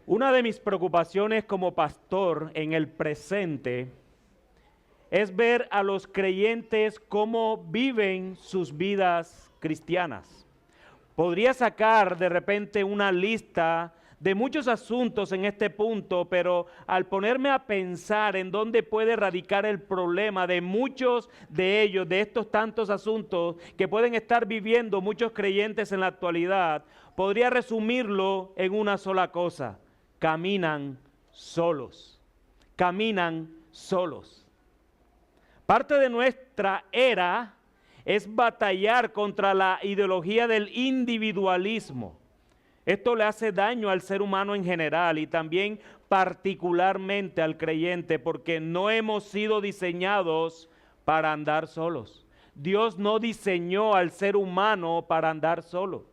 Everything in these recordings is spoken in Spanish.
Una de mis preocupaciones como pastor en el presente es ver a los creyentes cómo viven sus vidas cristianas. Podría sacar de repente una lista de muchos asuntos en este punto, pero al ponerme a pensar en dónde puede radicar el problema de muchos de ellos, de estos tantos asuntos que pueden estar viviendo muchos creyentes en la actualidad, podría resumirlo en una sola cosa: caminan solos, caminan solos. Parte de nuestra era es batallar contra la ideología del individualismo. Esto le hace daño al ser humano en general y también particularmente al creyente, porque no hemos sido diseñados para andar solos. Dios no diseñó al ser humano para andar solo.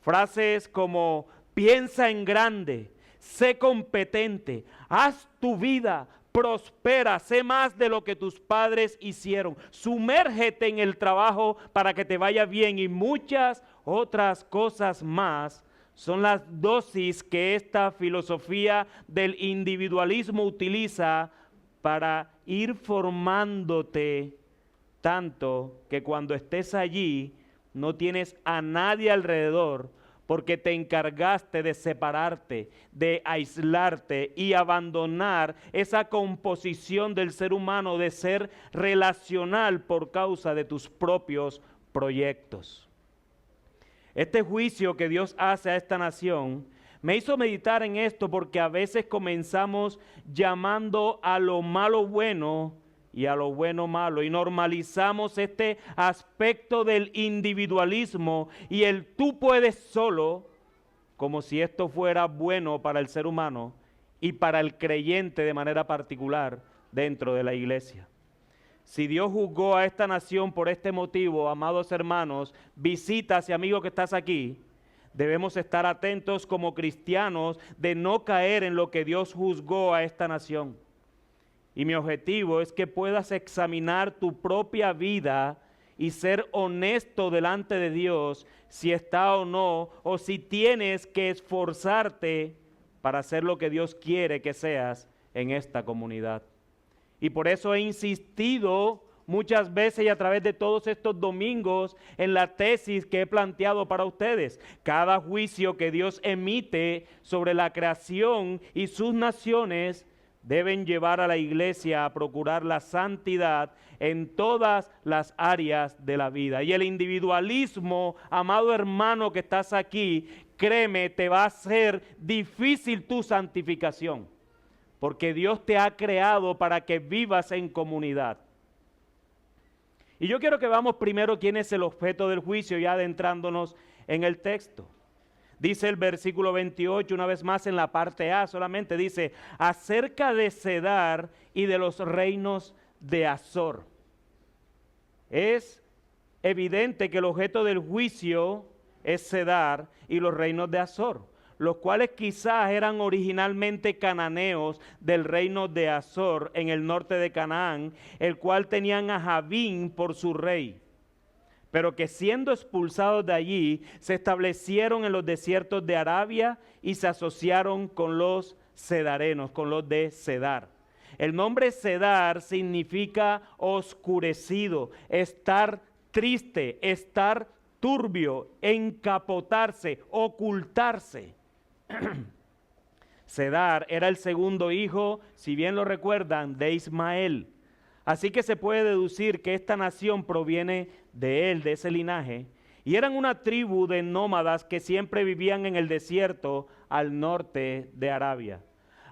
Frases como piensa en grande, sé competente, haz tu vida, prospera, sé más de lo que tus padres hicieron, sumérgete en el trabajo para que te vaya bien y muchas otras cosas más son las dosis que esta filosofía del individualismo utiliza para ir formándote tanto que cuando estés allí no tienes a nadie alrededor porque te encargaste de separarte, de aislarte y abandonar esa composición del ser humano de ser relacional por causa de tus propios proyectos. Este juicio que Dios hace a esta nación me hizo meditar en esto porque a veces comenzamos llamando a lo malo bueno y a lo bueno malo, y normalizamos este aspecto del individualismo y el tú puedes solo, como si esto fuera bueno para el ser humano y para el creyente de manera particular dentro de la iglesia. Si Dios juzgó a esta nación por este motivo, amados hermanos, visitas y amigos que estás aquí, debemos estar atentos como cristianos de no caer en lo que Dios juzgó a esta nación. Y mi objetivo es que puedas examinar tu propia vida y ser honesto delante de Dios si está o no, o si tienes que esforzarte para hacer lo que Dios quiere que seas en esta comunidad. Y por eso he insistido muchas veces y a través de todos estos domingos en la tesis que he planteado para ustedes. Cada juicio que Dios emite sobre la creación y sus naciones deben llevar a la iglesia a procurar la santidad en todas las áreas de la vida. Y el individualismo, amado hermano que estás aquí, créeme, te va a hacer difícil tu santificación, porque Dios te ha creado para que vivas en comunidad. Y yo quiero que veamos primero quién es el objeto del juicio, ya adentrándonos en el texto. Dice el versículo 28, una vez más en la parte A solamente, dice, acerca de Cedar y de los reinos de Azor. Es evidente que el objeto del juicio es Cedar y los reinos de Azor, los cuales quizás eran originalmente cananeos del reino de Azor en el norte de Canaán, el cual tenían a Javín por su rey, pero que siendo expulsados de allí, se establecieron en los desiertos de Arabia y se asociaron con los cedarenos, con los de Cedar. El nombre Cedar significa oscurecido, estar triste, estar turbio, encapotarse, ocultarse. Cedar era el segundo hijo, si bien lo recuerdan, de Ismael. Así que se puede deducir que esta nación proviene de él, de ese linaje, y eran una tribu de nómadas que siempre vivían en el desierto al norte de Arabia.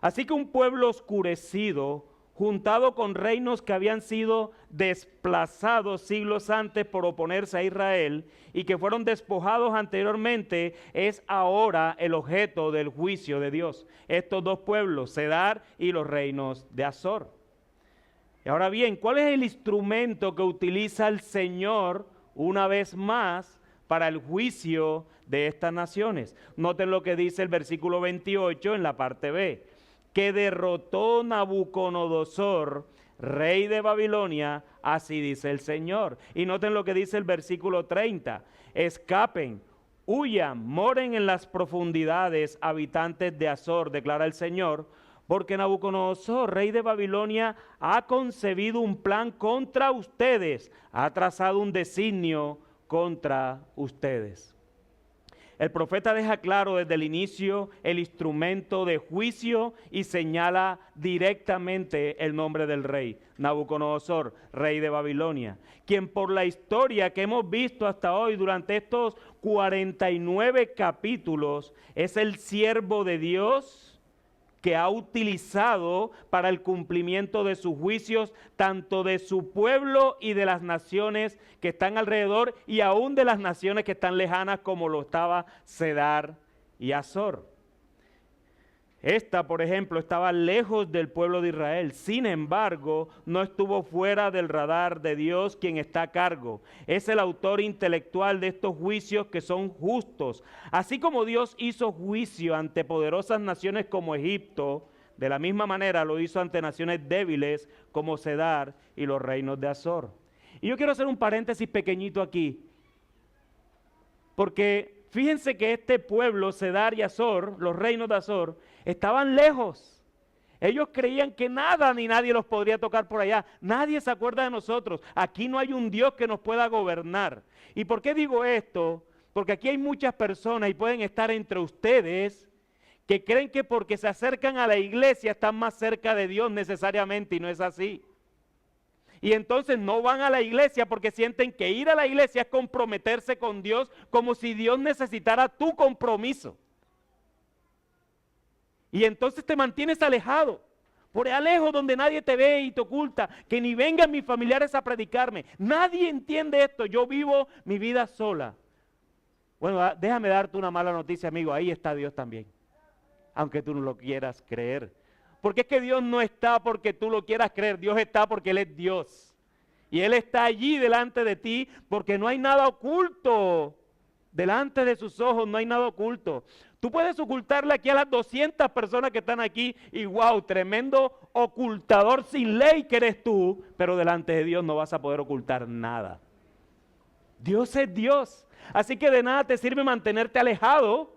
Así que un pueblo oscurecido, juntado con reinos que habían sido desplazados siglos antes por oponerse a Israel y que fueron despojados anteriormente, es ahora el objeto del juicio de Dios. Estos dos pueblos, Cedar y los reinos de Azor. Y ahora bien, ¿cuál es el instrumento que utiliza el Señor una vez más para el juicio de estas naciones? Noten lo que dice el versículo 28 en la parte B, que derrotó Nabucodonosor, rey de Babilonia, así dice el Señor. Y noten lo que dice el versículo 30, escapen, Huyan, moren en las profundidades, habitantes de Azor, declara el Señor, porque Nabucodonosor, rey de Babilonia, ha concebido un plan contra ustedes, ha trazado un designio contra ustedes. El profeta deja claro desde el inicio el instrumento de juicio y señala directamente el nombre del rey, Nabucodonosor, rey de Babilonia, quien por la historia que hemos visto hasta hoy durante estos 49 capítulos es el siervo de Dios que ha utilizado para el cumplimiento de sus juicios, tanto de su pueblo y de las naciones que están alrededor, y aún de las naciones que están lejanas, como lo estaba Cedar y Azor. Esta, por ejemplo, estaba lejos del pueblo de Israel. Sin embargo, no estuvo fuera del radar de Dios, quien está a cargo. Es el autor intelectual de estos juicios que son justos. Así como Dios hizo juicio ante poderosas naciones como Egipto, de la misma manera lo hizo ante naciones débiles como Cedar y los reinos de Azor. Y yo quiero hacer un paréntesis pequeñito aquí, porque fíjense que este pueblo, Cedar y Azor, los reinos de Azor, estaban lejos. Ellos creían que nada ni nadie los podría tocar por allá. Nadie se acuerda de nosotros. Aquí no hay un Dios que nos pueda gobernar. ¿Y por qué digo esto? Porque aquí hay muchas personas y pueden estar entre ustedes que creen que porque se acercan a la iglesia están más cerca de Dios necesariamente, y no es así. Y entonces no van a la iglesia porque sienten que ir a la iglesia es comprometerse con Dios, como si Dios necesitara tu compromiso. Y entonces te mantienes alejado, por allá lejos donde nadie te ve y te oculta, que ni vengan mis familiares a predicarme. Nadie entiende esto, yo vivo mi vida sola. Bueno, déjame darte una mala noticia, amigo, ahí está Dios también, aunque tú no lo quieras creer. Porque es que Dios no está porque tú lo quieras creer, Dios está porque Él es Dios. Y Él está allí delante de ti porque no hay nada oculto. Delante de sus ojos no hay nada oculto. Tú puedes ocultarle aquí a las 200 personas que están aquí y wow, tremendo ocultador sin ley que eres tú, pero delante de Dios no vas a poder ocultar nada. Dios es Dios. Así que de nada te sirve mantenerte alejado,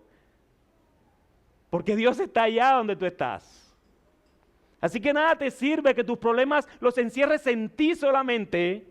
porque Dios está allá donde tú estás. Así que nada te sirve que tus problemas los encierres en ti solamente,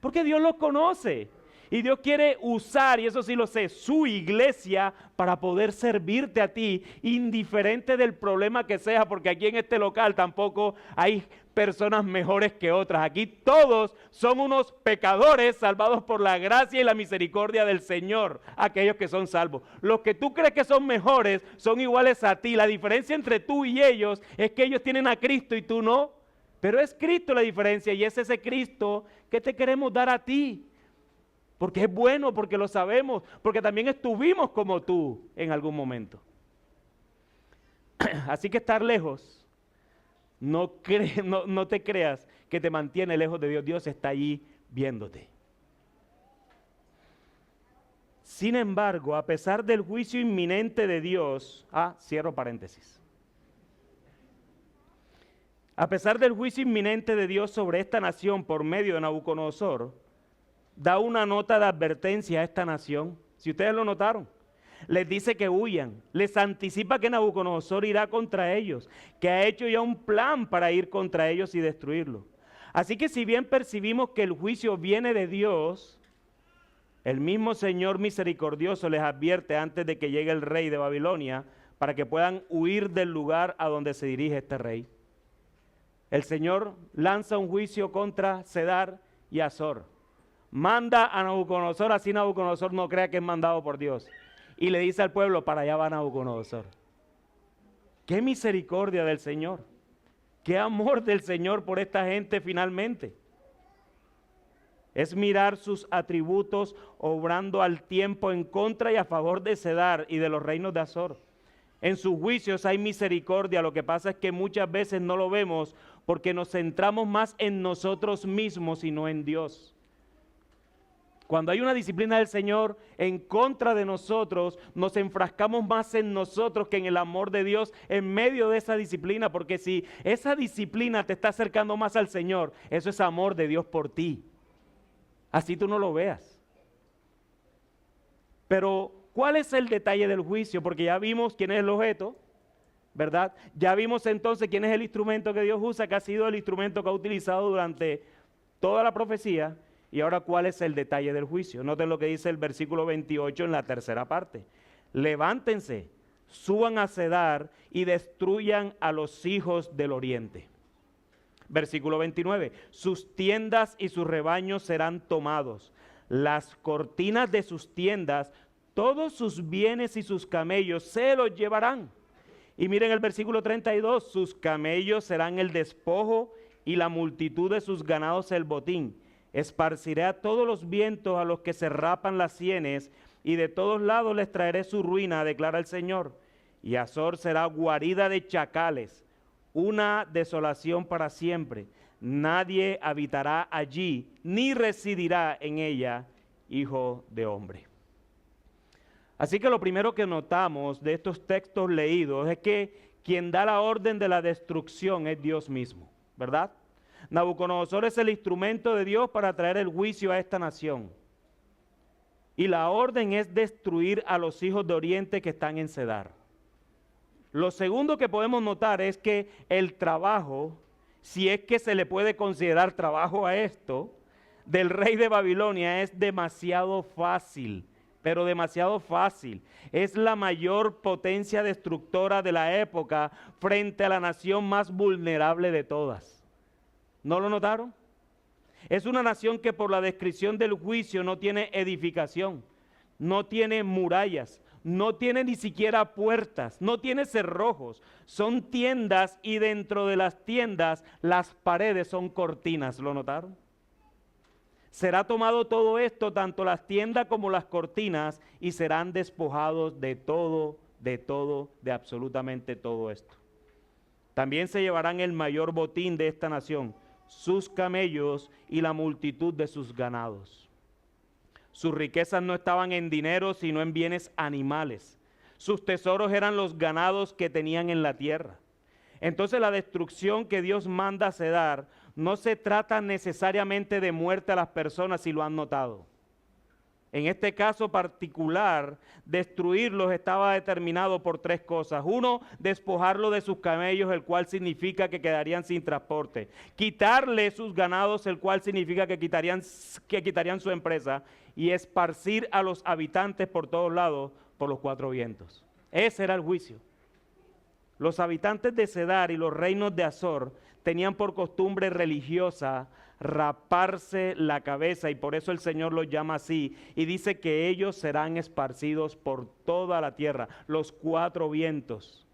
porque Dios los conoce. Y Dios quiere usar, y eso sí lo sé, su iglesia para poder servirte a ti, indiferente del problema que sea, porque aquí en este local tampoco hay personas mejores que otras. Aquí todos son unos pecadores salvados por la gracia y la misericordia del Señor, aquellos que son salvos. Los que tú crees que son mejores son iguales a ti. La diferencia entre tú y ellos es que ellos tienen a Cristo y tú no. Pero es Cristo la diferencia, y es ese Cristo que te queremos dar a ti. Porque es bueno, porque lo sabemos, porque también estuvimos como tú en algún momento. Así que estar lejos, no te creas que te mantiene lejos de Dios. Dios está allí viéndote. Sin embargo, a pesar del juicio inminente de Dios, cierro paréntesis. A pesar del juicio inminente de Dios sobre esta nación por medio de Nabucodonosor, da una nota de advertencia a esta nación. Si ustedes lo notaron, les dice que huyan, les anticipa que Nabucodonosor irá contra ellos, que ha hecho ya un plan para ir contra ellos y destruirlos. Así que si bien percibimos que el juicio viene de Dios, el mismo Señor misericordioso les advierte antes de que llegue el rey de Babilonia para que puedan huir del lugar a donde se dirige este rey. El Señor lanza un juicio contra Cedar y Azor. Manda a Nabucodonosor, así Nabucodonosor no crea que es mandado por Dios. Y le dice al pueblo, para allá va Nabucodonosor. ¡Qué misericordia del Señor! ¡Qué amor del Señor por esta gente finalmente! Es mirar sus atributos obrando al tiempo en contra y a favor de Cedar y de los reinos de Azor. En sus juicios hay misericordia, lo que pasa es que muchas veces no lo vemos porque nos centramos más en nosotros mismos y no en Dios. Cuando hay una disciplina del Señor en contra de nosotros, nos enfrascamos más en nosotros que en el amor de Dios en medio de esa disciplina, porque si esa disciplina te está acercando más al Señor, eso es amor de Dios por ti. Así tú no lo veas. Pero ¿cuál es el detalle del juicio? Porque ya vimos quién es el objeto, ¿verdad? Ya vimos entonces quién es el instrumento que Dios usa, que ha sido el instrumento que ha utilizado durante toda la profecía. Y ahora, ¿cuál es el detalle del juicio? Noten lo que dice el versículo 28 en la tercera parte. Levántense, suban a Cedar y destruyan a los hijos del oriente. Versículo 29. Sus tiendas y sus rebaños serán tomados. Las cortinas de sus tiendas, todos sus bienes y sus camellos se los llevarán. Y miren el versículo 32. Sus camellos serán el despojo y la multitud de sus ganados el botín. Esparciré a todos los vientos a los que se rapan las sienes, y de todos lados les traeré su ruina, declara el Señor. Y Azor será guarida de chacales, una desolación para siempre. Nadie habitará allí, ni residirá en ella, hijo de hombre. Así que lo primero que notamos de estos textos leídos es que quien da la orden de la destrucción es Dios mismo, ¿verdad? Nabucodonosor es el instrumento de Dios para traer el juicio a esta nación. Y la orden es destruir a los hijos de Oriente que están en Cedar. Lo segundo que podemos notar es que el trabajo, si es que se le puede considerar trabajo a esto, del rey de Babilonia es demasiado fácil, pero demasiado fácil. Es la mayor potencia destructora de la época frente a la nación más vulnerable de todas. ¿No lo notaron? Es una nación que por la descripción del juicio no tiene edificación, no tiene murallas, no tiene ni siquiera puertas, no tiene cerrojos. Son tiendas y dentro de las tiendas las paredes son cortinas. ¿Lo notaron? Será tomado todo esto, tanto las tiendas como las cortinas, y serán despojados de todo, de absolutamente todo esto. También se llevarán el mayor botín de esta nación, sus camellos y la multitud de sus ganados. Sus riquezas no estaban en dinero, sino en bienes animales. Sus tesoros eran los ganados que tenían en la tierra. Entonces la destrucción que Dios manda a Cedar no se trata necesariamente de muerte a las personas, si lo han notado. En este caso particular, destruirlos estaba determinado por tres cosas. Uno, despojarlo de sus camellos, el cual significa que quedarían sin transporte. Quitarle sus ganados, el cual significa que quitarían su empresa. Y esparcir a los habitantes por todos lados, por los cuatro vientos. Ese era el juicio. Los habitantes de Cedar y los reinos de Azor tenían por costumbre religiosa raparse la cabeza, y por eso el Señor los llama así, y dice que ellos serán esparcidos por toda la tierra, los cuatro vientos.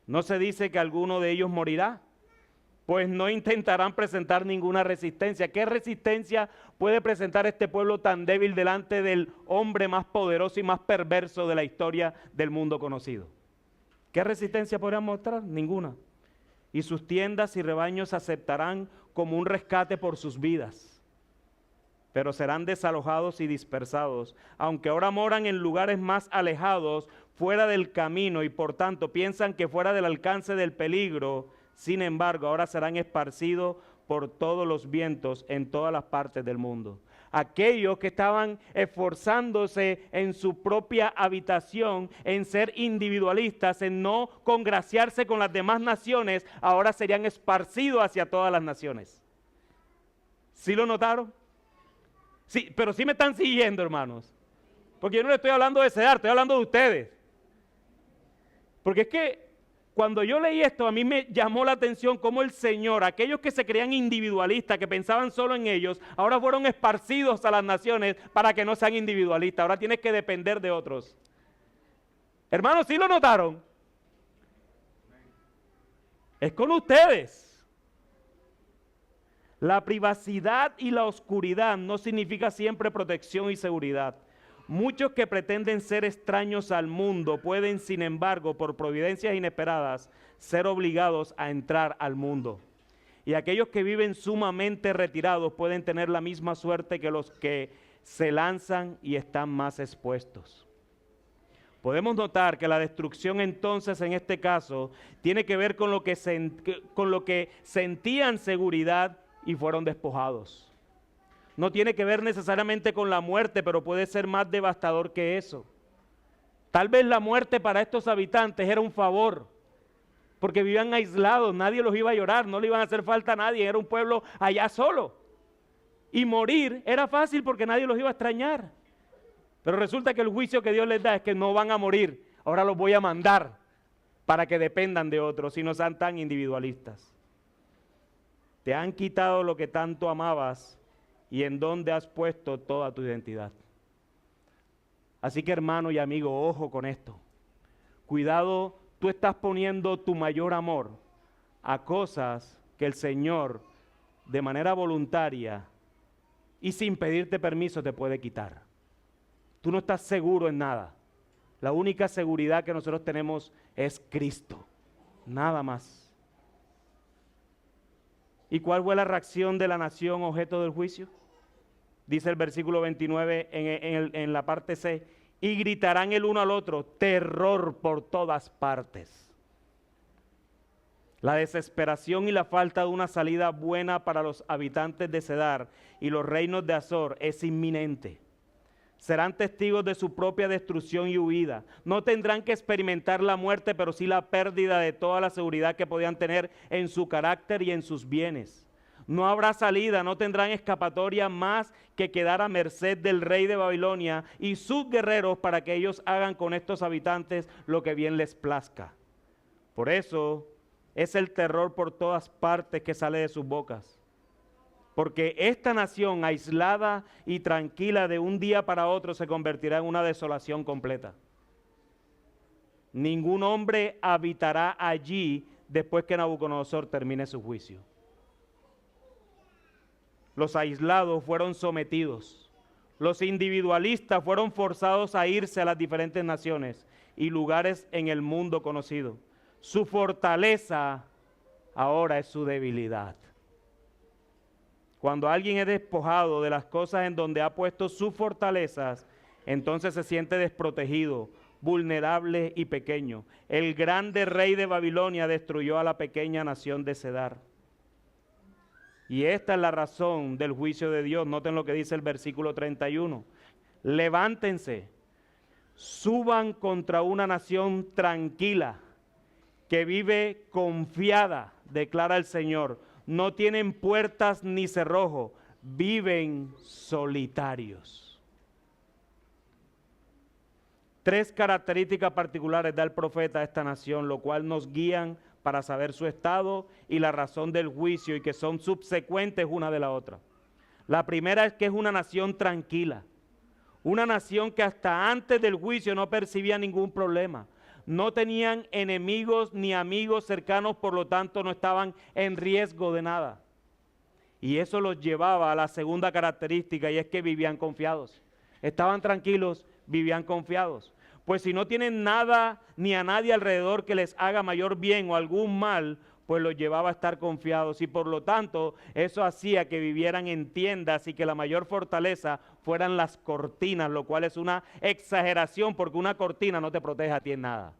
No se dice que alguno de ellos morirá, pues no intentarán presentar ninguna resistencia. ¿Qué resistencia puede presentar este pueblo tan débil delante del hombre más poderoso y más perverso de la historia del mundo conocido? ¿Qué resistencia podrían mostrar? Ninguna. Y sus tiendas y rebaños aceptarán como un rescate por sus vidas, pero serán desalojados y dispersados, aunque ahora moran en lugares más alejados, fuera del camino, y por tanto piensan que fuera del alcance del peligro. Sin embargo, ahora serán esparcidos por todos los vientos en todas las partes del mundo. Aquellos que estaban esforzándose en su propia habitación, en ser individualistas, en no congraciarse con las demás naciones, ahora serían esparcidos hacia todas las naciones. ¿Sí lo notaron? Sí, pero sí me están siguiendo, hermanos. Porque yo no le estoy hablando de Cedar, estoy hablando de ustedes. Porque es que cuando yo leí esto, a mí me llamó la atención cómo el Señor, aquellos que se creían individualistas, que pensaban solo en ellos, ahora fueron esparcidos a las naciones para que no sean individualistas. Ahora tienes que depender de otros. Hermanos, ¿sí lo notaron? Es con ustedes. La privacidad y la oscuridad no significa siempre protección y seguridad. Muchos que pretenden ser extraños al mundo pueden, sin embargo, por providencias inesperadas, ser obligados a entrar al mundo. Y aquellos que viven sumamente retirados pueden tener la misma suerte que los que se lanzan y están más expuestos. Podemos notar que la destrucción entonces en este caso tiene que ver con lo que sentían seguridad y fueron despojados. No tiene que ver necesariamente con la muerte, pero puede ser más devastador que eso. Tal vez la muerte para estos habitantes era un favor, porque vivían aislados, nadie los iba a llorar, no le iban a hacer falta a nadie, era un pueblo allá solo. Y morir era fácil porque nadie los iba a extrañar. Pero resulta que el juicio que Dios les da es que no van a morir, ahora los voy a mandar para que dependan de otros y no sean tan individualistas. Te han quitado lo que tanto amabas y en dónde has puesto toda tu identidad. Así que hermano y amigo, ojo con esto. Cuidado, tú estás poniendo tu mayor amor a cosas que el Señor de manera voluntaria y sin pedirte permiso te puede quitar. Tú no estás seguro en nada. La única seguridad que nosotros tenemos es Cristo, nada más. ¿Y cuál fue la reacción de la nación objeto del juicio? Dice el versículo 29 en la parte C, y gritarán el uno al otro, terror por todas partes. La desesperación y la falta de una salida buena para los habitantes de Cedar y los reinos de Azor es inminente. Serán testigos de su propia destrucción y huida. No tendrán que experimentar la muerte, pero sí la pérdida de toda la seguridad que podían tener en su carácter y en sus bienes. No habrá salida, no tendrán escapatoria más que quedar a merced del rey de Babilonia y sus guerreros para que ellos hagan con estos habitantes lo que bien les plazca. Por eso es el terror por todas partes que sale de sus bocas. Porque esta nación aislada y tranquila de un día para otro se convertirá en una desolación completa. Ningún hombre habitará allí después que Nabucodonosor termine su juicio. Los aislados fueron sometidos. Los individualistas fueron forzados a irse a las diferentes naciones y lugares en el mundo conocido. Su fortaleza ahora es su debilidad. Cuando alguien es despojado de las cosas en donde ha puesto sus fortalezas, entonces se siente desprotegido, vulnerable y pequeño. El grande rey de Babilonia destruyó a la pequeña nación de Cedar. Y esta es la razón del juicio de Dios. Noten lo que dice el versículo 31. Levántense, suban contra una nación tranquila, que vive confiada, declara el Señor. No tienen puertas ni cerrojo, viven solitarios. 3 características particulares da el profeta a esta nación, lo cual nos guían para saber su estado y la razón del juicio, y que son subsecuentes una de la otra. La primera es que es una nación tranquila, una nación que hasta antes del juicio no percibía ningún problema. No tenían enemigos ni amigos cercanos, por lo tanto no estaban en riesgo de nada. Y eso los llevaba a la segunda característica, y es que vivían confiados. Estaban tranquilos, vivían confiados. Pues si no tienen nada ni a nadie alrededor que les haga mayor bien o algún mal, pues los llevaba a estar confiados. Y por lo tanto, eso hacía que vivieran en tiendas y que la mayor fortaleza fueran las cortinas, lo cual es una exageración porque una cortina no te protege a ti en nada.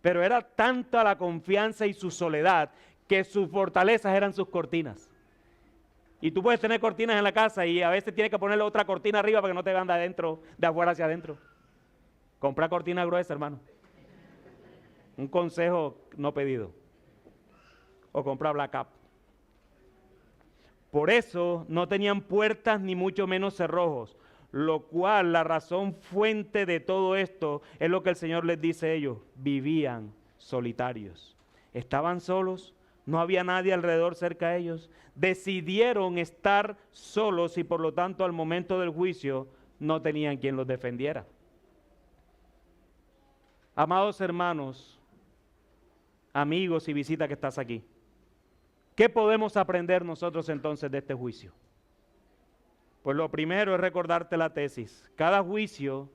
Pero era tanta la confianza y su soledad que sus fortalezas eran sus cortinas. Y tú puedes tener cortinas en la casa y a veces tienes que ponerle otra cortina arriba para que no te vean de adentro, de afuera hacia adentro. Compra cortina gruesa, hermano. Un consejo no pedido. O compra blackout. Por eso no tenían puertas ni mucho menos cerrojos, lo cual la razón fuente de todo esto es lo que el Señor les dice a ellos: vivían solitarios. Estaban solos, no había nadie alrededor cerca de ellos. Decidieron estar solos y por lo tanto al momento del juicio no tenían quien los defendiera. Amados hermanos, amigos y visita que estás aquí, ¿qué podemos aprender nosotros entonces de este juicio? Pues lo primero es recordarte la tesis. Cada juicio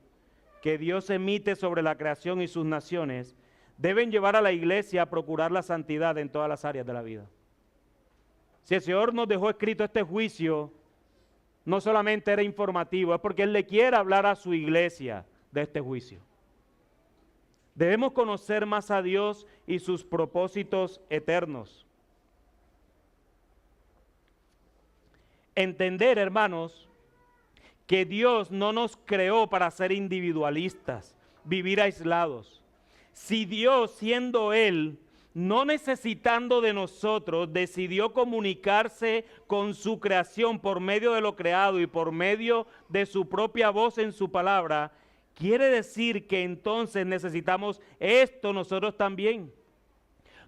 que Dios emite sobre la creación y sus naciones deben llevar a la iglesia a procurar la santidad en todas las áreas de la vida. Si el Señor nos dejó escrito este juicio, no solamente era informativo, es porque Él le quiere hablar a su iglesia de este juicio. Debemos conocer más a Dios y sus propósitos eternos. entender, hermanos, que Dios no nos creó para ser individualistas, vivir aislados. Si Dios, siendo Él, no necesitando de nosotros, decidió comunicarse con su creación por medio de lo creado y por medio de su propia voz en su palabra, quiere decir que entonces necesitamos esto nosotros también.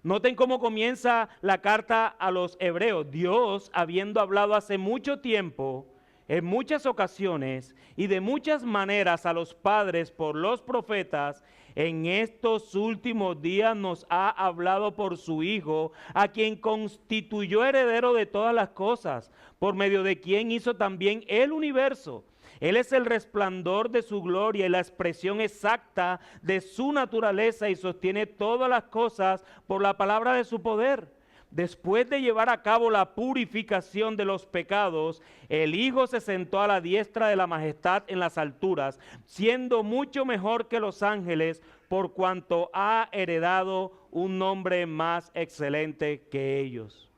Noten cómo comienza la carta a los hebreos. Dios, habiendo hablado hace mucho tiempo, en muchas ocasiones y de muchas maneras a los padres por los profetas, en estos últimos días nos ha hablado por su Hijo, a quien constituyó heredero de todas las cosas, por medio de quien hizo también el universo. Él es el resplandor de su gloria y la expresión exacta de su naturaleza y sostiene todas las cosas por la palabra de su poder. Después de llevar a cabo la purificación de los pecados, el Hijo se sentó a la diestra de la majestad en las alturas, siendo mucho mejor que los ángeles, por cuanto ha heredado un nombre más excelente que ellos.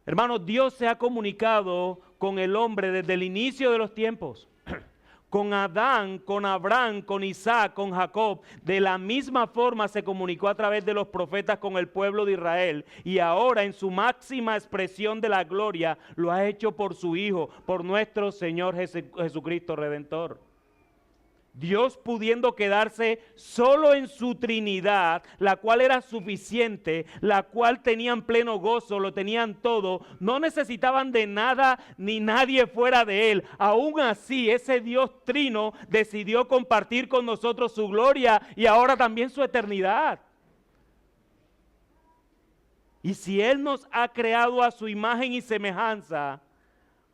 Hermanos, Dios se ha comunicado con el hombre desde el inicio de los tiempos. Con Adán, con Abraham, con Isaac, con Jacob. De la misma forma se comunicó a través de los profetas con el pueblo de Israel. Y ahora en su máxima expresión de la gloria lo ha hecho por su Hijo, por nuestro Señor Jesucristo Redentor. Dios, pudiendo quedarse solo en su Trinidad, la cual era suficiente, la cual tenían pleno gozo, lo tenían todo, no necesitaban de nada ni nadie fuera de Él. Aún así, ese Dios trino decidió compartir con nosotros su gloria y ahora también su eternidad. Y si Él nos ha creado a su imagen y semejanza,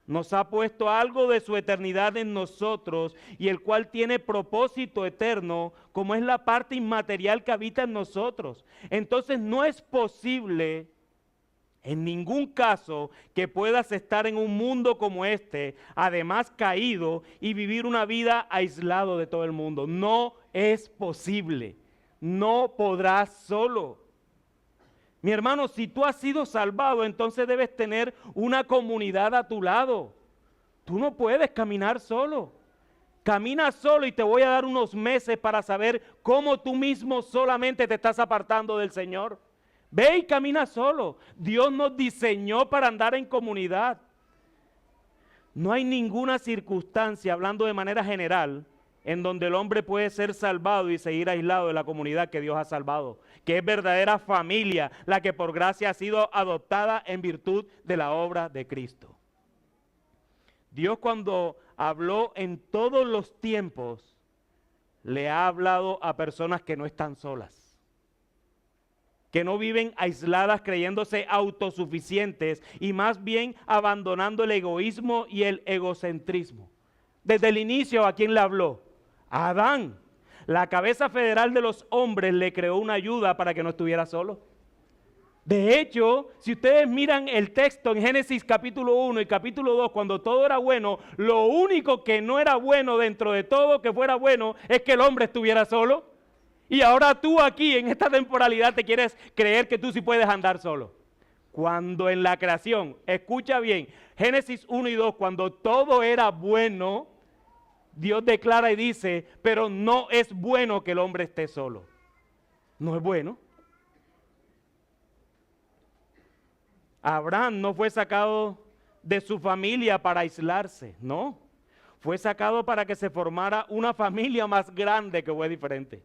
nos ha puesto algo de su eternidad en nosotros, y el cual tiene propósito eterno, como es la parte inmaterial que habita en nosotros. Entonces no es posible en ningún caso que puedas estar en un mundo como este, además caído, y vivir una vida aislado de todo el mundo. No es posible. No podrás solo. Mi hermano, si tú has sido salvado, entonces debes tener una comunidad a tu lado. Tú no puedes caminar solo. Camina solo y te voy a dar unos meses para saber cómo tú mismo solamente te estás apartando del Señor. Ve y camina solo. Dios nos diseñó para andar en comunidad. No hay ninguna circunstancia, hablando de manera general, en donde el hombre puede ser salvado y seguir aislado de la comunidad que Dios ha salvado, que es verdadera familia, la que por gracia ha sido adoptada en virtud de la obra de Cristo. Dios, cuando habló en todos los tiempos, le ha hablado a personas que no están solas, que no viven aisladas creyéndose autosuficientes y más bien abandonando el egoísmo y el egocentrismo. Desde el inicio, ¿a quién le habló? A Adán. La cabeza federal de los hombres le creó una ayuda para que no estuviera solo. De hecho, si ustedes miran el texto en Génesis capítulo 1 y capítulo 2, cuando todo era bueno, lo único que no era bueno dentro de todo que fuera bueno es que el hombre estuviera solo. Y ahora tú aquí en esta temporalidad te quieres creer que tú sí puedes andar solo. Cuando en la creación, escucha bien, Génesis 1 y 2, cuando todo era bueno, Dios declara y dice, pero no es bueno que el hombre esté solo. No es bueno. Abraham no fue sacado de su familia para aislarse, no. Fue sacado para que se formara una familia más grande que fue diferente.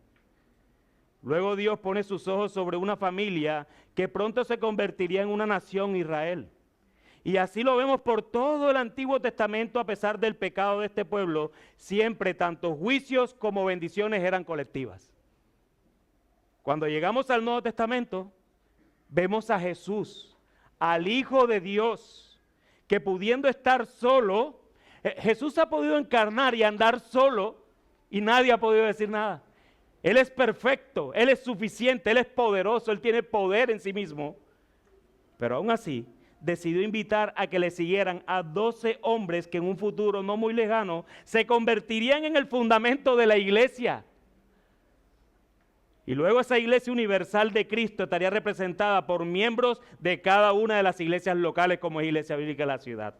Luego Dios pone sus ojos sobre una familia que pronto se convertiría en una nación, Israel. Y así lo vemos por todo el Antiguo Testamento. A pesar del pecado de este pueblo, siempre tanto juicios como bendiciones eran colectivas. Cuando llegamos al Nuevo Testamento, vemos a Jesús, al Hijo de Dios, que pudiendo estar solo, Jesús ha podido encarnar y andar solo y nadie ha podido decir nada. Él es perfecto, Él es suficiente, Él es poderoso, Él tiene poder en sí mismo. Pero aún así, decidió invitar a que le siguieran a 12 hombres que en un futuro no muy lejano se convertirían en el fundamento de la iglesia. Y luego esa iglesia universal de Cristo estaría representada por miembros de cada una de las iglesias locales como es Iglesia Bíblica de la ciudad.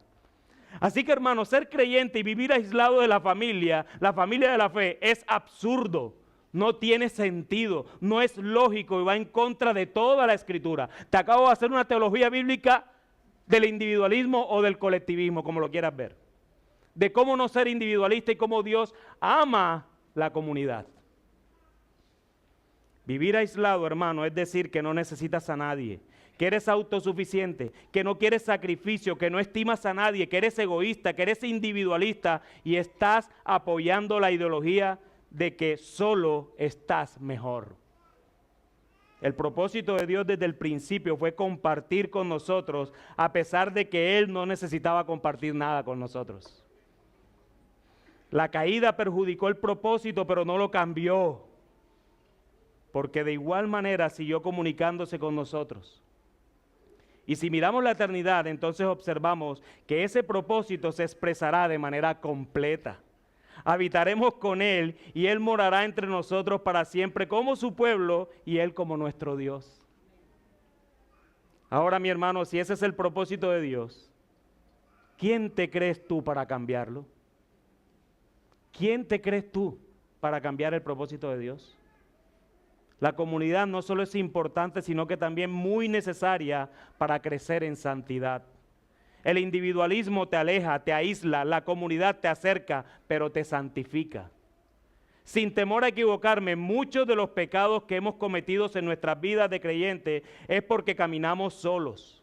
Así que, hermano, ser creyente y vivir aislado de la familia de la fe, es absurdo. No tiene sentido, no es lógico y va en contra de toda la Escritura. Te acabo de hacer una teología bíblica del individualismo o del colectivismo, como lo quieras ver. De cómo no ser individualista y cómo Dios ama la comunidad. Vivir aislado, hermano, es decir que no necesitas a nadie, que eres autosuficiente, que no quieres sacrificio, que no estimas a nadie, que eres egoísta, que eres individualista y estás apoyando la ideología de que solo estás mejor. El propósito de Dios desde el principio fue compartir con nosotros, a pesar de que Él no necesitaba compartir nada con nosotros. La caída perjudicó el propósito, pero no lo cambió, porque de igual manera siguió comunicándose con nosotros. Y si miramos la eternidad, entonces observamos que ese propósito se expresará de manera completa. Habitaremos con Él y Él morará entre nosotros para siempre como su pueblo y Él como nuestro Dios. Ahora, mi hermano, si ese es el propósito de Dios, ¿quién te crees tú para cambiarlo? ¿Quién te crees tú para cambiar el propósito de Dios? La comunidad no solo es importante, sino que también muy necesaria para crecer en santidad. El individualismo te aleja, te aísla, la comunidad te acerca, pero te santifica. Sin temor a equivocarme, muchos de los pecados que hemos cometido en nuestras vidas de creyentes es porque caminamos solos,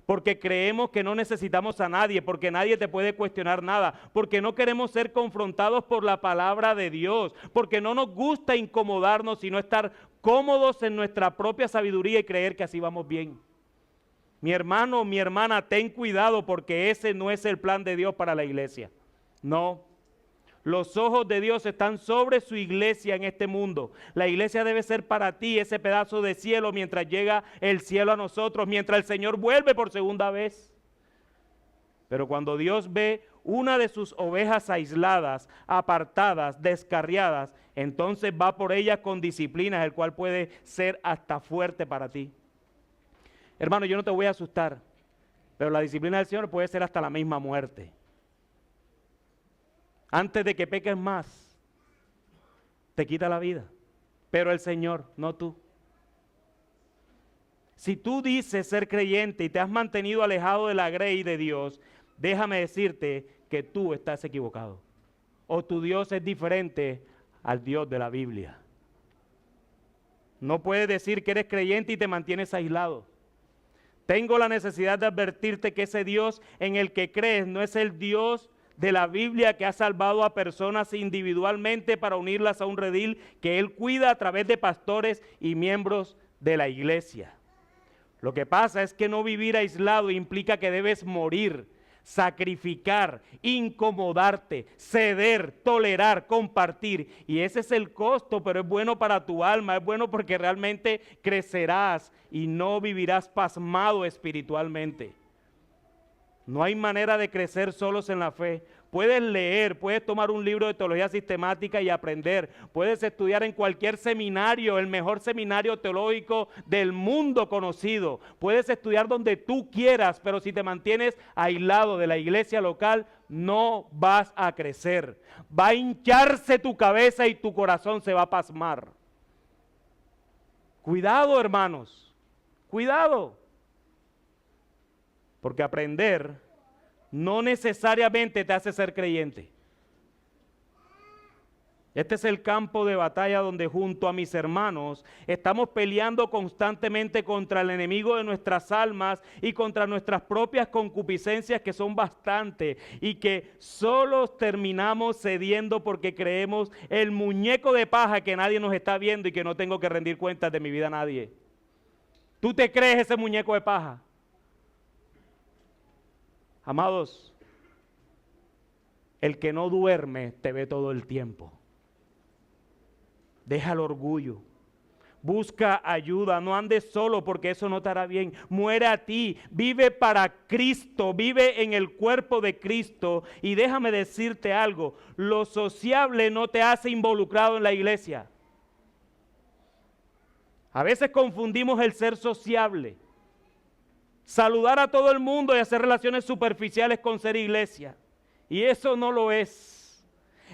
porque creemos que no necesitamos a nadie, porque nadie te puede cuestionar nada, porque no queremos ser confrontados por la palabra de Dios, porque no nos gusta incomodarnos, sino estar cómodos en nuestra propia sabiduría y creer que así vamos bien. Mi hermano, mi hermana, ten cuidado porque ese no es el plan de Dios para la iglesia. No. Los ojos de Dios están sobre su iglesia en este mundo. La iglesia debe ser para ti ese pedazo de cielo mientras llega el cielo a nosotros, mientras el Señor vuelve por segunda vez. Pero cuando Dios ve una de sus ovejas aisladas, apartadas, descarriadas, entonces va por ellas con disciplina, el cual puede ser hasta fuerte para ti. Hermano, yo no te voy a asustar, pero la disciplina del Señor puede ser hasta la misma muerte. Antes de que peques más, te quita la vida, pero el Señor, no tú. Si tú dices ser creyente y te has mantenido alejado de la grey de Dios, déjame decirte que tú estás equivocado. O tu Dios es diferente al Dios de la Biblia. No puedes decir que eres creyente y te mantienes aislado. Tengo la necesidad de advertirte que ese Dios en el que crees no es el Dios de la Biblia que ha salvado a personas individualmente para unirlas a un redil que Él cuida a través de pastores y miembros de la iglesia. Lo que pasa es que no vivir aislado implica que debes morir, sacrificar, incomodarte, ceder, tolerar, compartir. Y ese es el costo, pero es bueno para tu alma, es bueno porque realmente crecerás y no vivirás pasmado espiritualmente. No hay manera de crecer solos en la fe. Puedes leer, puedes tomar un libro de teología sistemática y aprender. Puedes estudiar en cualquier seminario, el mejor seminario teológico del mundo conocido. Puedes estudiar donde tú quieras, pero si te mantienes aislado de la iglesia local, no vas a crecer. Va a hincharse tu cabeza y tu corazón se va a pasmar. Cuidado, hermanos, cuidado. Porque aprender no necesariamente te hace ser creyente. Este es el campo de batalla donde junto a mis hermanos estamos peleando constantemente contra el enemigo de nuestras almas y contra nuestras propias concupiscencias, que son bastantes, y que solo terminamos cediendo porque creemos el muñeco de paja que nadie nos está viendo y que no tengo que rendir cuentas de mi vida a nadie. ¿Tú te crees ese muñeco de paja? Amados, el que no duerme te ve todo el tiempo. Deja el orgullo. Busca ayuda, no andes solo porque eso no te hará bien. Muere a ti, vive para Cristo, vive en el cuerpo de Cristo. Y déjame decirte algo, lo sociable no te hace involucrado en la iglesia. A veces confundimos el ser sociable. saludar a todo el mundo y hacer relaciones superficiales con ser iglesia. Y eso no lo es.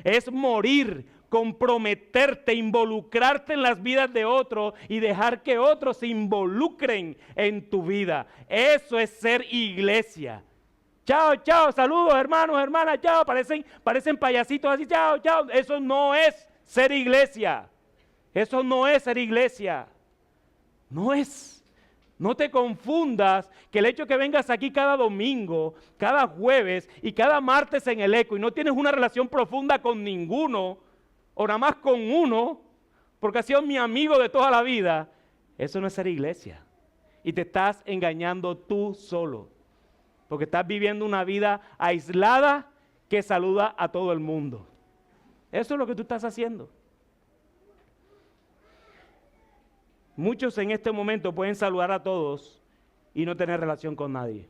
Es morir, comprometerte, involucrarte en las vidas de otros y dejar que otros se involucren en tu vida. Eso es ser iglesia. Chao, chao, saludos hermanos, hermanas, chao, parecen payasitos así, chao, chao. Eso no es ser iglesia. Eso no es ser iglesia. No es. No te confundas que el hecho que vengas aquí cada domingo, cada jueves y cada martes en el eco y no tienes una relación profunda con ninguno, o nada más con uno, porque ha sido mi amigo de toda la vida, eso no es ser iglesia. Y te estás engañando tú solo, porque estás viviendo una vida aislada que saluda a todo el mundo. Eso es lo que tú estás haciendo. Muchos en este momento pueden saludar a todos y no tener relación con nadie.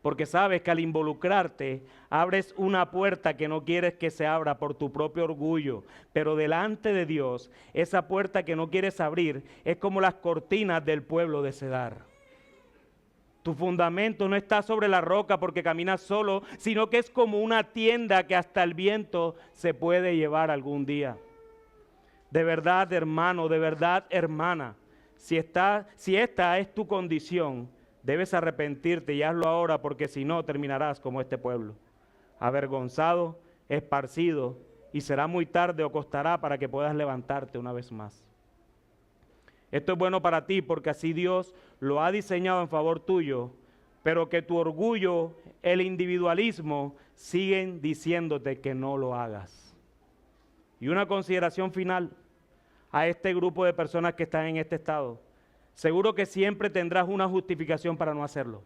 Porque sabes que al involucrarte abres una puerta que no quieres que se abra por tu propio orgullo. Pero delante de Dios, esa puerta que no quieres abrir es como las cortinas del pueblo de Cedar. Tu fundamento no está sobre la roca porque caminas solo, sino que es como una tienda que hasta el viento se puede llevar algún día. De verdad, hermano, de verdad, hermana, si esta es tu condición, debes arrepentirte y hazlo ahora, porque si no terminarás como este pueblo, avergonzado, esparcido, y será muy tarde o costará para que puedas levantarte una vez más. Esto es bueno para ti porque así Dios lo ha diseñado en favor tuyo, pero que tu orgullo, el individualismo, siguen diciéndote que no lo hagas. Y una consideración final a este grupo de personas que están en este estado. Seguro que siempre tendrás una justificación para no hacerlo.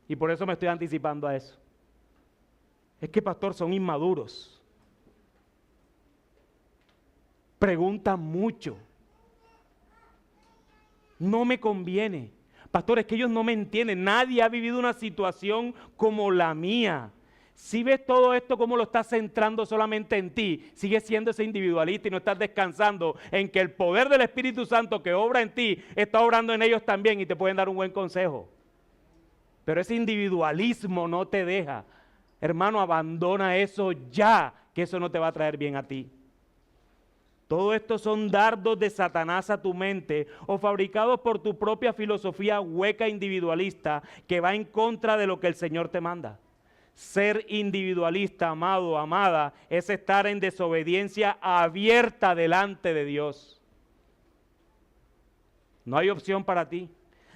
Y por eso me estoy anticipando a eso. Es que, pastor, son inmaduros. Preguntan mucho. No me conviene. Pastor, es que ellos no me entienden. Nadie ha vivido una situación como la mía. Si ves todo esto como lo estás centrando solamente en ti, sigues siendo ese individualista y no estás descansando en que el poder del Espíritu Santo que obra en ti está obrando en ellos también y te pueden dar un buen consejo. Pero ese individualismo no te deja. Hermano, abandona eso ya, que eso no te va a traer bien a ti. Todo esto son dardos de Satanás a tu mente o fabricados por tu propia filosofía hueca individualista que va en contra de lo que el Señor te manda. Ser individualista, amado, amada, es estar en desobediencia abierta delante de Dios. No hay opción para ti.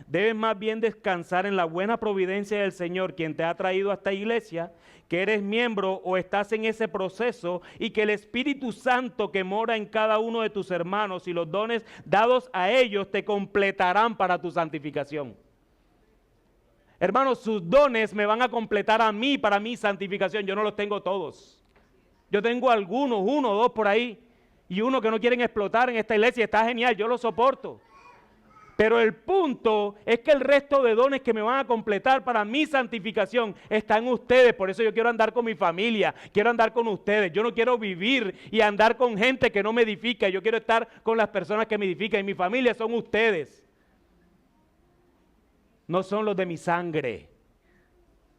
Debes más bien descansar en la buena providencia del Señor, quien te ha traído a esta iglesia, que eres miembro o estás en ese proceso y que el Espíritu Santo que mora en cada uno de tus hermanos y los dones dados a ellos te completarán para tu santificación. Hermanos, sus dones me van a completar a mí para mi santificación. Yo no los tengo todos. Yo tengo algunos, uno o dos por ahí, y uno que no quieren explotar en esta iglesia. Está genial, yo lo soporto. Pero el punto es que el resto de dones que me van a completar para mi santificación están en ustedes. Por eso yo quiero andar con mi familia, quiero andar con ustedes. Yo no quiero vivir y andar con gente que no me edifica. Yo quiero estar con las personas que me edifican. Y mi familia son ustedes. No son los de mi sangre.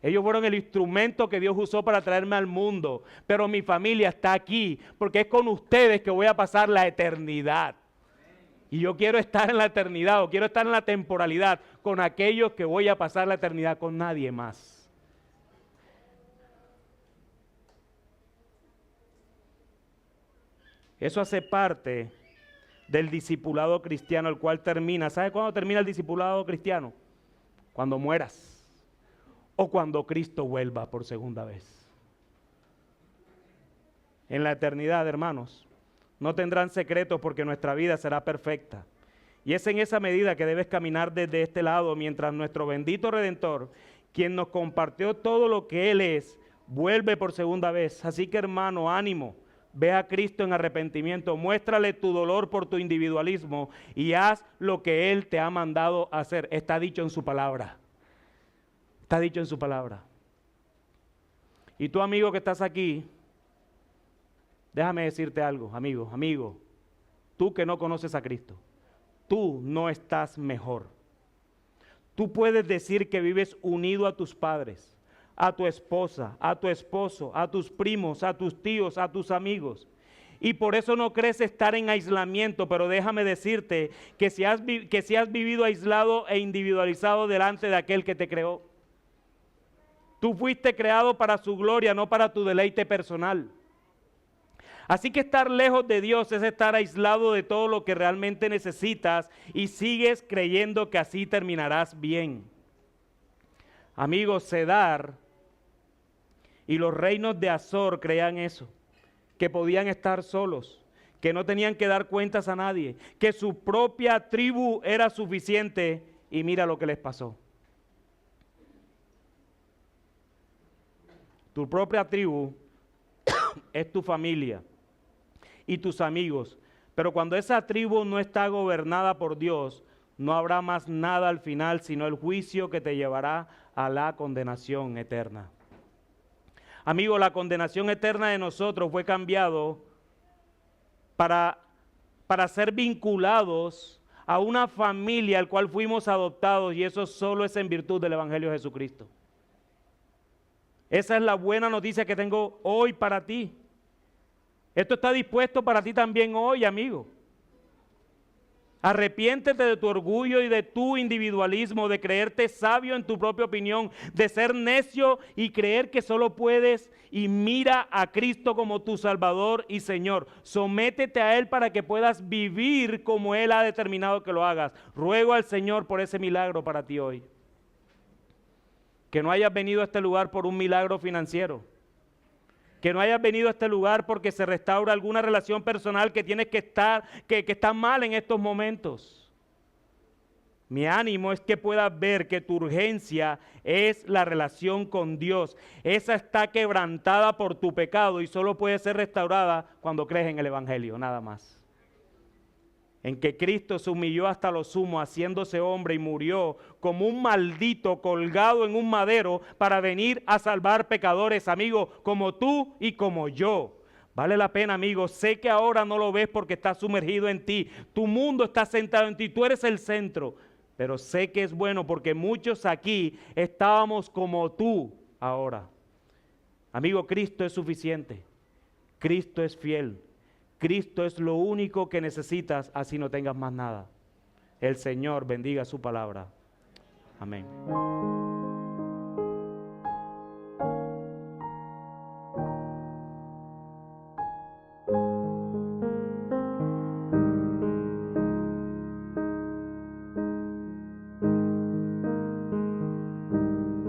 Ellos fueron el instrumento que Dios usó para traerme al mundo. Pero mi familia está aquí porque es con ustedes que voy a pasar la eternidad. Y yo quiero estar en la eternidad o quiero estar en la temporalidad con aquellos que voy a pasar la eternidad con nadie más. Eso hace parte del discipulado cristiano, el cual termina. ¿Sabe cuándo termina el discipulado cristiano? Cuando mueras o cuando Cristo vuelva por segunda vez. En la eternidad, hermanos, no tendrán secretos porque nuestra vida será perfecta. Y es en esa medida que debes caminar desde este lado mientras nuestro bendito Redentor, quien nos compartió todo lo que Él es, vuelve por segunda vez. Así que, hermano, ánimo. Ve a Cristo en arrepentimiento, muéstrale tu dolor por tu individualismo y haz lo que Él te ha mandado hacer. Está dicho en su palabra. Está dicho en su palabra. Y tú, amigo que estás aquí, déjame decirte algo, amigo. Tú que no conoces a Cristo, tú no estás mejor. Tú puedes decir que vives unido a tus padres, a tu esposa, a tu esposo, a tus primos, a tus tíos, a tus amigos. Y por eso no crees estar en aislamiento, pero déjame decirte que si has vivido aislado e individualizado delante de aquel que te creó. Tú fuiste creado para su gloria, no para tu deleite personal. Así que estar lejos de Dios es estar aislado de todo lo que realmente necesitas y sigues creyendo que así terminarás bien. Amigos, Cedar y los reinos de Azor creían eso, que podían estar solos, que no tenían que dar cuentas a nadie, que su propia tribu era suficiente, y mira lo que les pasó. Tu propia tribu es tu familia y tus amigos, pero cuando esa tribu no está gobernada por Dios, no habrá más nada al final sino el juicio que te llevará a la condenación eterna. Amigo, la condenación eterna de nosotros fue cambiado para ser vinculados a una familia al cual fuimos adoptados, y eso solo es en virtud del Evangelio de Jesucristo. Esa es la buena noticia que tengo hoy para ti. Esto está dispuesto para ti también hoy, amigo. Arrepiéntete de tu orgullo y de tu individualismo, de creerte sabio en tu propia opinión, de ser necio y creer que solo puedes, y mira a Cristo como tu Salvador y Señor. Sométete a Él para que puedas vivir como Él ha determinado que lo hagas. Ruego al Señor por ese milagro para ti hoy. Que no hayas venido a este lugar por un milagro financiero. Que no hayas venido a este lugar porque se restaura alguna relación personal que tienes que está mal en estos momentos. Mi ánimo es que puedas ver que tu urgencia es la relación con Dios. Esa está quebrantada por tu pecado y solo puede ser restaurada cuando crees en el Evangelio, nada más. En que Cristo se humilló hasta lo sumo, haciéndose hombre, y murió como un maldito colgado en un madero para venir a salvar pecadores, amigo, como tú y como yo. Vale la pena, amigo. Sé que ahora no lo ves porque estás sumergido en ti. Tu mundo está sentado en ti, tú eres el centro. Pero sé que es bueno porque muchos aquí estábamos como tú ahora. Amigo, Cristo es suficiente. Cristo es fiel. Cristo es lo único que necesitas, así no tengas más nada. El Señor bendiga su palabra. Amén.